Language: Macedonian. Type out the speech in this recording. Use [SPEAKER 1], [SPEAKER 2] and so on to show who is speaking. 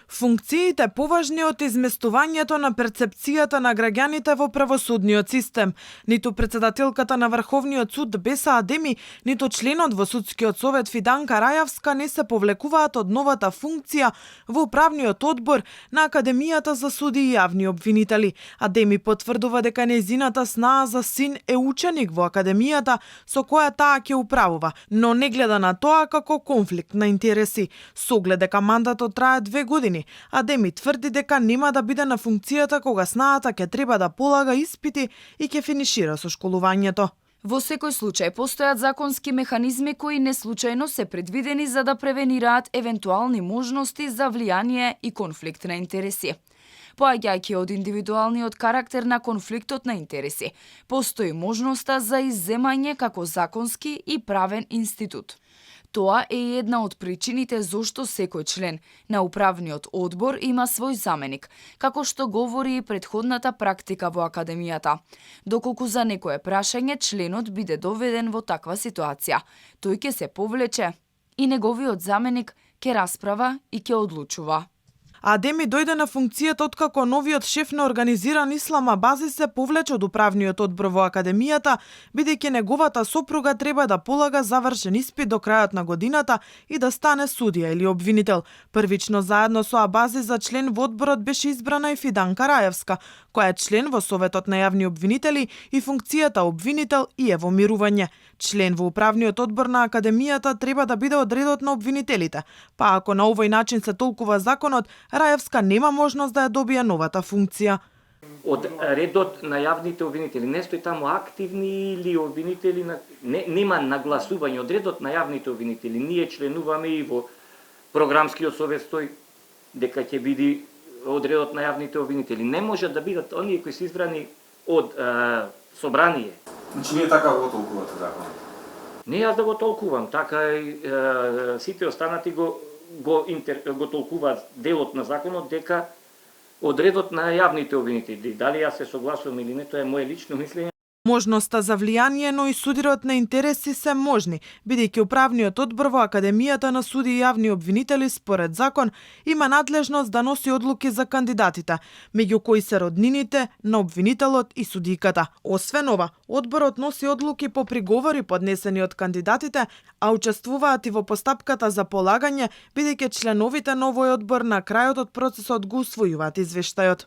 [SPEAKER 1] Функциите поважни од изместувањето на перцепцијата на граѓаните во правосудниот систем. Ниту председателката на Врховниот суд Беса Адеми, ниту членот во судскиот совет Фиданка Рајавска не се повлекуваат од новата функција во управниот одбор на Академијата за суди и јавни обвинители. Адеми потврдува дека нејзината снаа за син е ученик во Академијата со која таа ќе управува, но не гледа на тоа како конфликт на интереси. Со оглед дека мандатот трае 2 години, Адеми тврди дека нема да биде на функцијата кога снаата ќе треба да полага испити и ќе финишира со школувањето.
[SPEAKER 2] Во секој случај постојат законски механизми кои неслучајно се предвидени за да превенираат евентуални можности за влијание и конфликт на интереси. Поаѓајќи од индивидуалниот карактер на конфликтот на интереси, постои можноста за изземање како законски и правен институт. Тоа е една од причините зошто секој член на управниот одбор има свој заменик, како што говори и претходната практика во Академијата. Доколку за некое прашање членот биде доведен во таква ситуација, тој ќе се повлече и неговиот заменик ќе расправа и ќе одлучува.
[SPEAKER 1] Адеми дојде на функцијата откако новиот шеф на организиран ислам Абази се повлече од управниот одбор во Академијата, бидејќи неговата сопруга треба да полага завршен испит до крајот на годината и да стане судија или обвинител. Првично заедно со Абази за член во одборот беше избрана и Фиданка Рајевска, која е член во Советот на јавни обвинители и функцијата обвинител и е во мирување. Член во управниот одбор на Академијата треба да биде од редот на обвинителите, па ако на овој начин се толкува законот, Рајевска нема можност да ја добие новата функција.
[SPEAKER 3] Од редот на јавните обвинители, не стои таму активни или обвинители, нема нагласување од редот на јавните обвинители. Ние членуваме и во програмскиот совет стои дека ќе биде од редот на јавните обвинители. Не може да бидат оние кои се избрани од собрание.
[SPEAKER 4] Значи ние така го толкувате законот?
[SPEAKER 3] Не јас да го толкувам, така и сите останати го толкуваат делот на законот дека од редот на јавните обвинители. Дали јас се согласувам или не, тоа е мое лично мислење.
[SPEAKER 1] Можноста за влијание, но и судирот на интереси се можни, бидејќи управниот одбор во Академијата на суди и јавни обвинители според закон има надлежност да носи одлуки за кандидатите, меѓу кои се роднините на обвинителот и судиката. Освен ова, одборот носи одлуки по приговори поднесени од кандидатите, а учествуваат и во постапката за полагање, бидејќи членовите на овој одбор на крајот од процесот го усвојуваат извештајот.